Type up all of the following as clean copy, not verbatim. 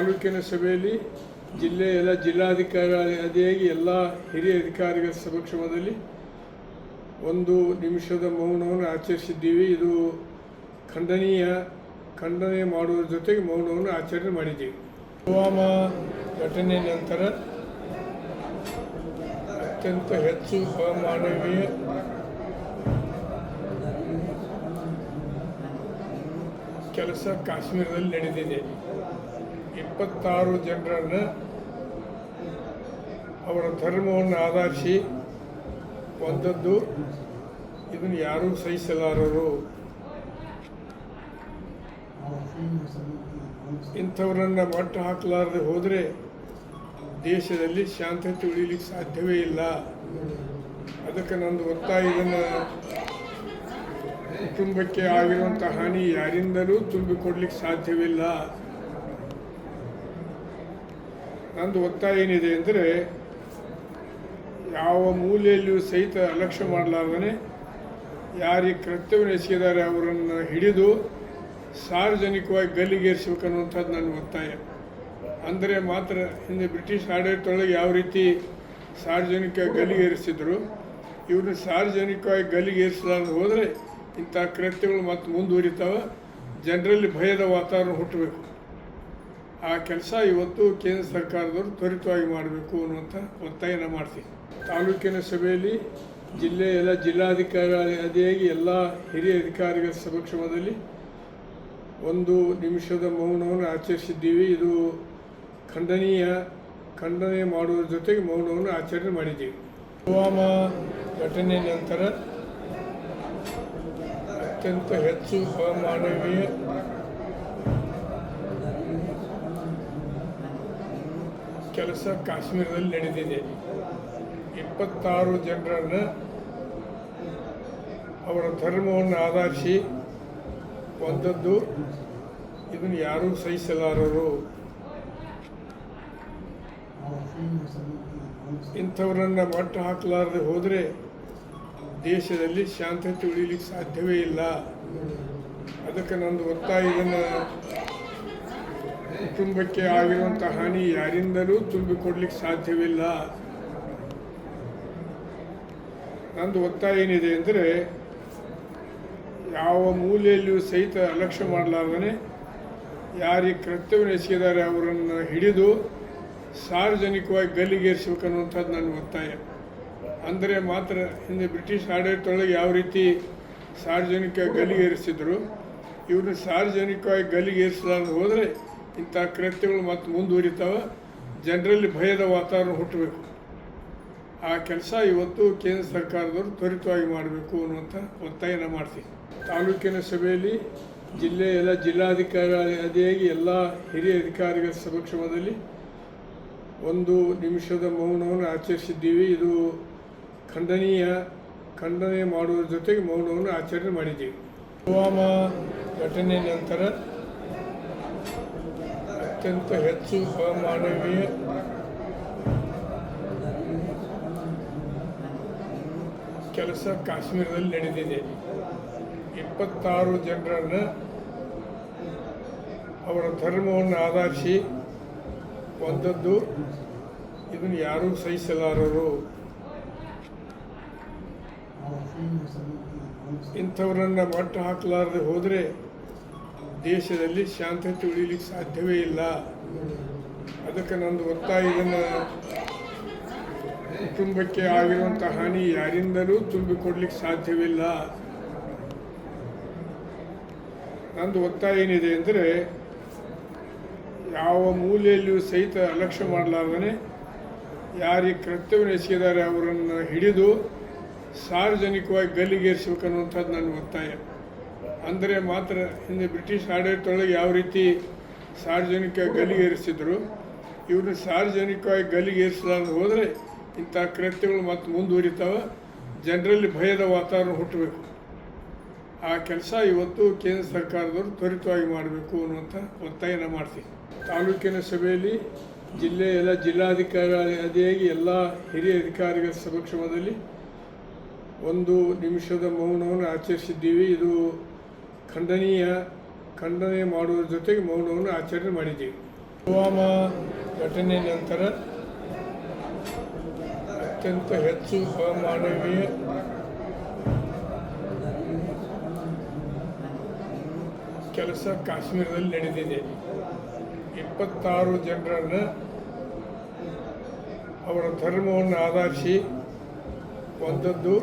ತಾಲೂಕಿನ ಸಭೆಯಲ್ಲಿ ಜಿಲ್ಲೆಯ ಎಲ್ಲ ಜಿಲ್ಲಾಧಿಕಾರಿಯಾಗಿ ಎಲ್ಲ ಹಿರಿಯ ಅಧಿಕಾರಿಗಳ ಸಮಕ್ಷಮದಲ್ಲಿ 1 ನಿಮಿಷದ ಮೌನವನ್ನು ಆಚರಿಸಿದ್ದೀವಿ. ಇದು ಖಂಡನೆ ಮಾಡುವುದರ ಜೊತೆಗೆ ಮೌನವನ್ನು ಆಚರಣೆ ಮಾಡಿದ್ದೀವಿ. ಪುಲ್ವಾಮಾ ಘಟನೆ ನಂತರ ಅತ್ಯಂತ ಹೆಚ್ಚು ಅಮಾನವೀಯ ಕೆಲಸ ಕಾಶ್ಮೀರದಲ್ಲಿ ನಡೆದಿದೆ. 26 ಜನರನ್ನು ಅವರ ಧರ್ಮವನ್ನು ಆಧರಿಸಿ ಕೊಂದದ್ದು ಇದನ್ನು ಯಾರೂ ಸಹಿಸಲಾರರು. ಇಂಥವರನ್ನು ಮಟ್ಟ ಹಾಕಲಾರದೆ ಹೋದರೆ ದೇಶದಲ್ಲಿ ಶಾಂತತೆ ಉಳಿಲಿಕ್ಕೆ ಸಾಧ್ಯವೇ ಇಲ್ಲ. ಅದಕ್ಕೆ ನಂದು ಒತ್ತಾಯ, ಇದನ್ನು ಕುಟುಂಬಕ್ಕೆ ಆಗಿರುವಂಥ ಹಾನಿ ಯಾರಿಂದಲೂ ತುಂಬಿಕೊಡ್ಲಿಕ್ಕೆ ಸಾಧ್ಯವಿಲ್ಲ. ನಂದು ಒತ್ತಾಯ ಏನಿದೆ ಅಂದರೆ, ಯಾವ ಮೂಲೆಯಲ್ಲಿಯೂ ಸಹಿತ ಅಲಕ್ಷ್ಯ ಮಾಡಲಾರ್ದೇ ಯಾರಿಗೆ ಕೃತ್ಯವನ್ನು ಎಸಗಿದ್ದಾರೆ ಅವರನ್ನು ಹಿಡಿದು ಸಾರ್ವಜನಿಕವಾಗಿ ಗಲ್ಲಿಗೇರಿಸಬೇಕನ್ನುವಂಥದ್ದು ನನ್ನ ಒತ್ತಾಯ. ಅಂದರೆ ಮಾತ್ರ ಹಿಂದೆ ಬ್ರಿಟಿಷ್ ಆಡಳಿತದೊಳಗೆ ಯಾವ ರೀತಿ ಸಾರ್ವಜನಿಕ ಗಲ್ಲಿಗೇರಿಸಿದ್ರು, ಇವ್ರನ್ನ ಸಾರ್ವಜನಿಕವಾಗಿ ಗಲ್ಲಿಗೇರಿಸಲಾರದೆ ಹೋದರೆ ಇಂಥ ಕೃತ್ಯಗಳು ಮತ್ತೆ ಮುಂದುವರಿತಾವೆ. ಜನರಲ್ಲಿ ಭಯದ ವಾತಾವರಣ ಹುಟ್ಟಬೇಕು. ಆ ಕೆಲಸ ಇವತ್ತು ಕೇಂದ್ರ ಸರ್ಕಾರದವರು ತ್ವರಿತವಾಗಿ ಮಾಡಬೇಕು ಅನ್ನುವಂಥ ಒತ್ತಾಯನ ಮಾಡ್ತೀವಿ. ತಾಲೂಕಿನ ಸಭೆಯಲ್ಲಿ ಜಿಲ್ಲೆಯ ಎಲ್ಲ ಜಿಲ್ಲಾಧಿಕಾರಿಯಾಗಿ ಎಲ್ಲ ಹಿರಿಯ ಅಧಿಕಾರಿಗಳ ಸಮಕ್ಷಮದಲ್ಲಿ 1 ನಿಮಿಷದ ಮೌನವನ್ನು ಆಚರಿಸಿದ್ದೀವಿ. ಇದು ಖಂಡನೆ ಮಾಡುವುದರ ಜೊತೆಗೆ ಮೌನವನ್ನು ಆಚರಣೆ ಮಾಡಿದ್ದೀವಿ. ಪುಲ್ವಾಮಾ ಘಟನೆ ನಂತರ ಅತ್ಯಂತ ಹೆಚ್ಚು ಅಮಾನವೀಯ ಕೆಲಸ ಕಾಶ್ಮೀರದಲ್ಲಿ ನಡೆದಿದೆ. 26 ಜನರನ್ನು ಅವರ ಧರ್ಮವನ್ನು ಆಧರಿಸಿ ಕೊಂದದ್ದು ಇದನ್ನು ಯಾರೂ ಸಹಿಸಲಾರರು. ಇಂಥವರನ್ನು ಮಟ್ಟ ಹಾಕಲಾರದೆ ಹೋದರೆ ದೇಶದಲ್ಲಿ ಶಾಂತತೆ ಉಳಿಲಿಕ್ಕೆ ಸಾಧ್ಯವೇ ಇಲ್ಲ. ಅದಕ್ಕೆ ನಂದು ಒತ್ತಾಯ, ಇದನ್ನು ಕುಟುಂಬಕ್ಕೆ ಆಗಿರುವಂಥ ಹಾನಿ ಯಾರಿಂದಲೂ ತುಂಬಿಕೊಡ್ಲಿಕ್ಕೆ ಸಾಧ್ಯವಿಲ್ಲ. ನಂದು ಒತ್ತಾಯ ಏನಿದೆ ಅಂದರೆ, ಯಾವ ಮೂಲೆಯಲ್ಲಿಯೂ ಸಹಿತ ಅಲಕ್ಷ್ಯ ಮಾಡಲಾರ್ದೇ ಯಾರಿಗೆ ಕೃತ್ಯವನ್ನು ಎಸಗಿದ್ದಾರೆ ಅವರನ್ನು ಹಿಡಿದು ಸಾರ್ವಜನಿಕವಾಗಿ ಗಲ್ಲಿಗೇರಿಸಬೇಕನ್ನುವಂಥದ್ದು ನನ್ನ ಒತ್ತಾಯ. ಅಂದರೆ ಮಾತ್ರ ಹಿಂದೆ ಬ್ರಿಟಿಷ್ ಆಡಳಿತದೊಳಗೆ ಯಾವ ರೀತಿ ಸಾರ್ವಜನಿಕ ಗಲ್ಲಿಗೇರಿಸಿದ್ರು, ಇವ್ರನ್ನ ಸಾರ್ವಜನಿಕವಾಗಿ ಗಲ್ಲಿಗೇರಿಸಲಾರದೆ ಹೋದರೆ ಇಂಥ ಕೃತ್ಯಗಳು ಮತ್ತೆ ಮುಂದುವರಿತಾವೆ. ಜನರಲ್ಲಿ ಭಯದ ವಾತಾವರಣ ಹುಟ್ಟಬೇಕು. ಆ ಕೆಲಸ ಇವತ್ತು ಕೇಂದ್ರ ಸರ್ಕಾರದವರು ತ್ವರಿತವಾಗಿ ಮಾಡಬೇಕು ಅನ್ನುವಂಥ ಒತ್ತಾಯನ ಮಾಡ್ತೀವಿ. ತಾಲೂಕಿನ ಸಭೆಯಲ್ಲಿ ಜಿಲ್ಲೆಯ ಎಲ್ಲ ಜಿಲ್ಲಾಧಿಕಾರಿಯಾಗಿ ಎಲ್ಲ ಹಿರಿಯ ಅಧಿಕಾರಿಗಳ ಸಮಕ್ಷಮದಲ್ಲಿ 1 ನಿಮಿಷದ ಮೌನವನ್ನು ಆಚರಿಸಿದ್ದೀವಿ. ಇದು ಖಂಡನೆ ಮಾಡುವುದರ ಜೊತೆಗೆ ಮೌನವನ್ನು ಆಚರಣೆ ಮಾಡಿದ್ದೀವಿ. ಪುಲ್ವಾಮಾ ಘಟನೆ ನಂತರ ಅತ್ಯಂತ ಹೆಚ್ಚು ಅಮಾನವೀಯ ಕೆಲಸ ಕಾಶ್ಮೀರದಲ್ಲಿ ನಡೆದಿದೆ. 26 ಜನರನ್ನು ಅವರ ಧರ್ಮವನ್ನು ಆಧರಿಸಿ ಕೊಂದದ್ದು ಇದನ್ನು ಯಾರೂ ಸಹಿಸಲಾರರು. ಇಂಥವರನ್ನು ಮಟ್ಟ ಹಾಕಲಾರದೆ ಹೋದರೆ ದೇಶದಲ್ಲಿ ಶಾಂತತೆ ಉಳಿಲಿಕ್ಕೆ ಸಾಧ್ಯವೇ ಇಲ್ಲ. ಅದಕ್ಕೆ ನಂದು ಒತ್ತಾಯ, ಇದನ್ನು ಕುಟುಂಬಕ್ಕೆ ಆಗಿರುವಂಥ ಹಾನಿ ಯಾರಿಂದಲೂ ತುಂಬಿಕೊಡ್ಲಿಕ್ಕೆ ಸಾಧ್ಯವಿಲ್ಲ. ನಂದು ಒತ್ತಾಯ ಏನಿದೆ ಅಂದರೆ, ಯಾವ ಮೂಲೆಯಲ್ಲಿಯೂ ಸಹಿತ ಅಲಕ್ಷ್ಯ ಮಾಡಲಾರ್ದೇ ಯಾರಿಗೆ ಕೃತ್ಯವನ್ನು ಎಸಗಿದ್ದಾರೆ ಅವರನ್ನು ಹಿಡಿದು ಸಾರ್ವಜನಿಕವಾಗಿ ಗಲ್ಲಿಗೇರಿಸಬೇಕನ್ನುವಂಥದ್ದು ನನ್ನ ಒತ್ತಾಯ. ಅಂದರೆ ಮಾತ್ರ ಹಿಂದೆ ಬ್ರಿಟಿಷ್ ಆಡಳಿತದೊಳಗೆ ಯಾವ ರೀತಿ ಸಾರ್ವಜನಿಕ ಗಲ್ಲಿಗೇರಿಸಿದ್ರು, ಇವ್ರನ್ನ ಸಾರ್ವಜನಿಕವಾಗಿ ಗಲ್ಲಿಗೇರಿಸಲಾರದೆ ಹೋದರೆ ಇಂಥ ಕೃತ್ಯಗಳು ಮತ್ತೆ ಮುಂದುವರಿತಾವೆ. ಜನರಲ್ಲಿ ಭಯದ ವಾತಾವರಣ ಹುಟ್ಟಬೇಕು. ಆ ಕೆಲಸ ಇವತ್ತು ಕೇಂದ್ರ ಸರ್ಕಾರದವರು ತ್ವರಿತವಾಗಿ ಮಾಡಬೇಕು ಅನ್ನುವಂಥ ಒತ್ತಾಯನ ಮಾಡ್ತೀವಿ. ತಾಲೂಕಿನ ಸಭೆಯಲ್ಲಿ ಜಿಲ್ಲೆಯ ಎಲ್ಲ ಜಿಲ್ಲಾಧಿಕಾರಿಯಾಗಿ ಎಲ್ಲ ಹಿರಿಯ ಅಧಿಕಾರಿಗಳ ಸಮಕ್ಷಮದಲ್ಲಿ 1 ನಿಮಿಷದ ಮೌನವನ್ನು ಆಚರಿಸಿದ್ದೀವಿ. ಇದು ಖಂಡನೆ ಮಾಡುವುದರ ಜೊತೆಗೆ ಮೌನವನ್ನು ಆಚರಣೆ ಮಾಡಿದ್ದೀವಿ. ಪುಲ್ವಾಮಾ ಘಟನೆ ನಂತರ ಅತ್ಯಂತ ಹೆಚ್ಚು ಅಮಾನವೀಯ ಕೆಲಸ ಕಾಶ್ಮೀರದಲ್ಲಿ ನಡೆದಿದೆ. 26 ಜನರನ್ನು ಅವರ ಧರ್ಮವನ್ನು ಆಧರಿಸಿ ಕೊಂದದ್ದು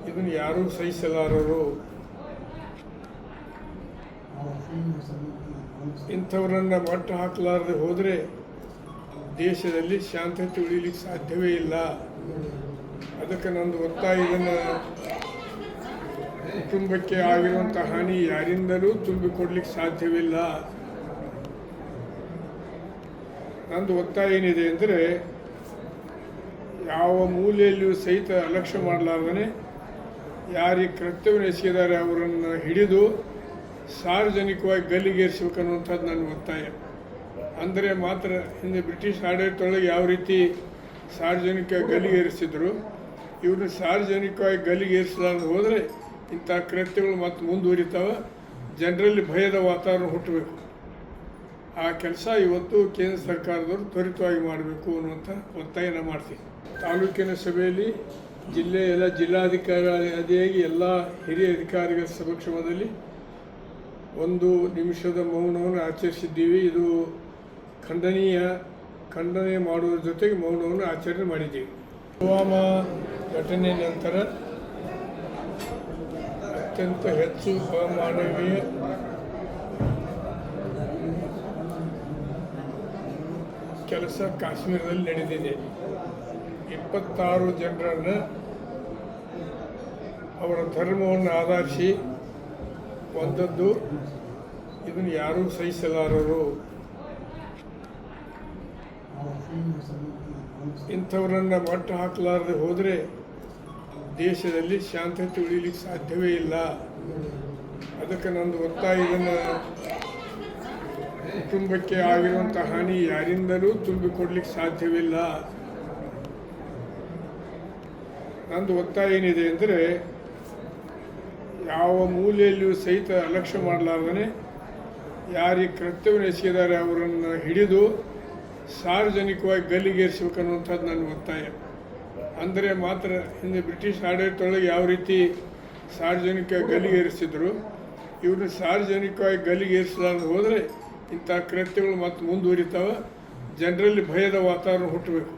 ಇದನ್ನು ಯಾರೂ ಸಹಿಸಲಾರರು. ಇಂಥವರನ್ನು ಮಟ್ಟ ಹಾಕಲಾರದೆ ಹೋದರೆ ದೇಶದಲ್ಲಿ ಶಾಂತತೆ ಉಳಿಲಿಕ್ಕೆ ಸಾಧ್ಯವೇ ಇಲ್ಲ. ಅದಕ್ಕೆ ನಂದು ಒತ್ತಾಯ, ಇದನ್ನು ಕುಟುಂಬಕ್ಕೆ ಆಗಿರುವಂಥ ಹಾನಿ ಯಾರಿಂದಲೂ ತುಂಬಿಕೊಡ್ಲಿಕ್ಕೆ ಸಾಧ್ಯವಿಲ್ಲ. ನಂದು ಒತ್ತಾಯ ಏನಿದೆ ಅಂದರೆ, ಯಾವ ಮೂಲೆಯಲ್ಲಿಯೂ ಸಹಿತ ಅಲಕ್ಷ್ಯ ಮಾಡಲಾರ್ದೇ ಯಾರಿಗೆ ಕರ್ತವ್ಯ ಎಸಗಿದ್ದಾರೆ ಅವರನ್ನು ಹಿಡಿದು ಸಾರ್ವಜನಿಕವಾಗಿ ಗಲ್ಲಿಗೇರಿಸಬೇಕನ್ನುವಂಥದ್ದು ನನ್ನ ಒತ್ತಾಯ. ಅಂದರೆ ಮಾತ್ರ ಹಿಂದೆ ಬ್ರಿಟಿಷ್ ಆಡಳಿತದೊಳಗೆ ಯಾವ ರೀತಿ ಸಾರ್ವಜನಿಕ ಗಲ್ಲಿಗೇರಿಸಿದ್ರು, ಇವ್ರನ್ನ ಸಾರ್ವಜನಿಕವಾಗಿ ಗಲ್ಲಿಗೇರಿಸಲಾರದೆ ಹೋದರೆ ಇಂಥ ಕೃತ್ಯಗಳು ಮತ್ತೆ ಮುಂದುವರಿತಾವೆ. ಜನರಲ್ಲಿ ಭಯದ ವಾತಾವರಣ ಹುಟ್ಟಬೇಕು. ಆ ಕೆಲಸ ಇವತ್ತು ಕೇಂದ್ರ ಸರ್ಕಾರದವರು ತ್ವರಿತವಾಗಿ ಮಾಡಬೇಕು ಅನ್ನುವಂಥ ಒತ್ತಾಯನ ಮಾಡ್ತೀವಿ. ತಾಲೂಕಿನ ಸಭೆಯಲ್ಲಿ ಜಿಲ್ಲೆಯ ಎಲ್ಲ ಜಿಲ್ಲಾಧಿಕಾರಿಯಾಗಿ ಎಲ್ಲ ಹಿರಿಯ ಅಧಿಕಾರಿಗಳ ಸಮಕ್ಷಮದಲ್ಲಿ 1 ನಿಮಿಷದ ಮೌನವನ್ನು ಆಚರಿಸಿದ್ದೀವಿ. ಇದು ಖಂಡನೆ ಮಾಡುವುದರ ಜೊತೆಗೆ ಮೌನವನ್ನು ಆಚರಣೆ ಮಾಡಿದ್ದೀವಿ. ಪುಲ್ವಾಮಾ ಘಟನೆ ನಂತರ ಅತ್ಯಂತ ಹೆಚ್ಚು ಅಮಾನವೀಯ ಕೆಲಸ ಕಾಶ್ಮೀರದಲ್ಲಿ ನಡೆದಿದೆ. 26 ಜನರನ್ನು ಅವರ ಧರ್ಮವನ್ನು ಆಧರಿಸಿ ಕೊಂದದ್ದು ಇದನ್ನು ಯಾರೂ ಸಹಿಸಲಾರರು. ಇಂಥವರನ್ನು ಮಟ್ಟ ಹಾಕಲಾರದೆ ಹೋದರೆ ದೇಶದಲ್ಲಿ ಶಾಂತತೆ ಉಳಿಲಿಕ್ಕೆ ಸಾಧ್ಯವೇ ಇಲ್ಲ. ಅದಕ್ಕೆ ನಂದು ಒತ್ತಾಯ, ಇದನ್ನು ಕುಟುಂಬಕ್ಕೆ ಆಗಿರುವಂಥ ಹಾನಿ ಯಾರಿಂದಲೂ ತುಂಬಿಕೊಡ್ಲಿಕ್ಕೆ ಸಾಧ್ಯವಿಲ್ಲ. ನಂದು ಒತ್ತಾಯ ಏನಿದೆ ಅಂದರೆ, ಯಾವ ಮೂಲೆಯಲ್ಲಿಯೂ ಸಹಿತ ಅಲಕ್ಷ್ಯ ಮಾಡಲಾರ್ದೇ ಯಾರಿಗೆ ಕರ್ತವ್ಯ ಎಸಗಿದ್ದಾರೆ ಅವರನ್ನು ಹಿಡಿದು ಸಾರ್ವಜನಿಕವಾಗಿ ಗಲ್ಲಿಗೇರಿಸಬೇಕನ್ನುವಂಥದ್ದು ನನ್ನ ಒತ್ತಾಯ. ಅಂದರೆ ಮಾತ್ರ ಹಿಂದೆ ಬ್ರಿಟಿಷ್ ಆಡಳಿತದೊಳಗೆ ಯಾವ ರೀತಿ ಸಾರ್ವಜನಿಕ ಗಲ್ಲಿಗೇರಿಸಿದ್ರು, ಇವ್ರನ್ನ ಸಾರ್ವಜನಿಕವಾಗಿ ಗಲ್ಲಿಗೇರಿಸಲಾರದೆ ಹೋದರೆ ಇಂಥ ಕೃತ್ಯಗಳು ಮತ್ತೆ ಮುಂದುವರಿತಾವೆ. ಜನರಲ್ಲಿ ಭಯದ ವಾತಾವರಣ ಹುಟ್ಟಬೇಕು.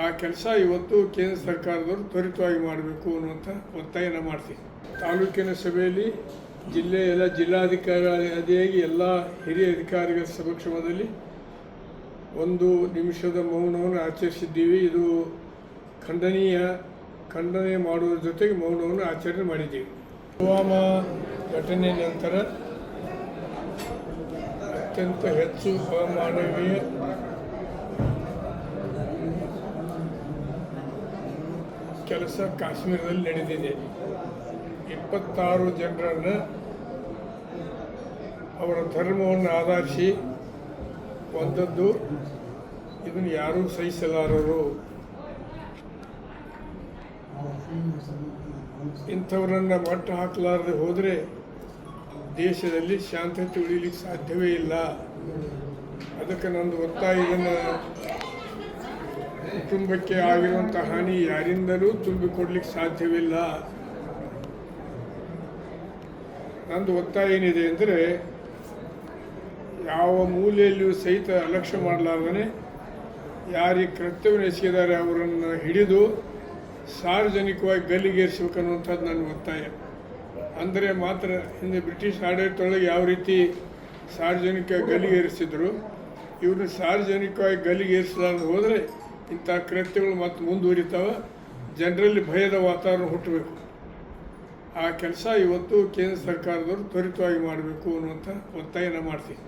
ಆ ಕೆಲಸ ಇವತ್ತು ಕೇಂದ್ರ ಸರ್ಕಾರದವರು ತ್ವರಿತವಾಗಿ ಮಾಡಬೇಕು ಅನ್ನುವಂಥ ಒತ್ತಾಯನ ಮಾಡ್ತೀವಿ. ತಾಲೂಕಿನ ಸಭೆಯಲ್ಲಿ ಜಿಲ್ಲೆಯ ಎಲ್ಲ ಜಿಲ್ಲಾಧಿಕಾರಿಯಾಗಿ ಎಲ್ಲ ಹಿರಿಯ ಅಧಿಕಾರಿಗಳ ಸಮಕ್ಷಮದಲ್ಲಿ 1 ನಿಮಿಷದ ಮೌನವನ್ನು ಆಚರಿಸಿದ್ದೀವಿ. ಇದು ಖಂಡನೆ ಮಾಡುವುದರ ಜೊತೆಗೆ ಮೌನವನ್ನು ಆಚರಣೆ ಮಾಡಿದ್ದೀವಿ. ಪುಲ್ವಾಮಾ ಘಟನೆ ನಂತರ ಅತ್ಯಂತ ಹೆಚ್ಚು ಅಮಾನವೀಯ ಕೆಲಸ ಕಾಶ್ಮೀರದಲ್ಲಿ ನಡೆದಿದೆ. 26 ಜನರನ್ನು ಅವರ ಧರ್ಮವನ್ನು ಆಧರಿಸಿ ಕೊಂದದ್ದು ಇದನ್ನು ಯಾರೂ ಸಹಿಸಲಾರರು. ಇಂಥವರನ್ನು ಮಟ್ಟ ಹಾಕಲಾರದೆ ಹೋದರೆ ದೇಶದಲ್ಲಿ ಶಾಂತತೆ ಉಳಿಲಿಕ್ಕೆ ಸಾಧ್ಯವೇ ಇಲ್ಲ. ಅದಕ್ಕೆ ನಂದು ಒತ್ತಾಯ, ಇದನ್ನು ಕುಟುಂಬಕ್ಕೆ ಆಗಿರುವಂಥ ಹಾನಿ ಯಾರಿಂದಲೂ ತುಂಬಿಕೊಡ್ಲಿಕ್ಕೆ ಸಾಧ್ಯವಿಲ್ಲ. ನಂದು ಒತ್ತಾಯ ಏನಿದೆ ಅಂದರೆ, ಯಾವ ಮೂಲೆಯಲ್ಲಿಯೂ ಸಹಿತ ಅಲಕ್ಷ್ಯ ಮಾಡಲಾರ್ದೇ ಯಾರಿಗೆ ಕರ್ತವ್ಯ ಎಸಗಿದ್ದಾರೆ ಅವರನ್ನು ಹಿಡಿದು ಸಾರ್ವಜನಿಕವಾಗಿ ಗಲ್ಲಿಗೇರಿಸಬೇಕನ್ನುವಂಥದ್ದು ನನ್ನ ಒತ್ತಾಯ. ಅಂದರೆ ಮಾತ್ರ ಹಿಂದೆ ಬ್ರಿಟಿಷ್ ಆಡಳಿತದೊಳಗೆ ಯಾವ ರೀತಿ ಸಾರ್ವಜನಿಕ ಗಲ್ಲಿಗೇರಿಸಿದ್ರು, ಇವ್ರನ್ನ ಸಾರ್ವಜನಿಕವಾಗಿ ಗಲ್ಲಿಗೇರಿಸಲಾರದೆ ಹೋದರೆ ಇಂಥ ಕೃತ್ಯಗಳು ಮತ್ತೆ ಮುಂದುವರಿತಾವೆ. ಜನರಲ್ಲಿ ಭಯದ ವಾತಾವರಣ ಹುಟ್ಟಬೇಕು. ಆ ಕೆಲಸ ಇವತ್ತು ಕೇಂದ್ರ ಸರ್ಕಾರದವರು ತ್ವರಿತವಾಗಿ ಮಾಡಬೇಕು ಅನ್ನುವಂಥ ಒತ್ತಾಯನ ಮಾಡ್ತೀವಿ.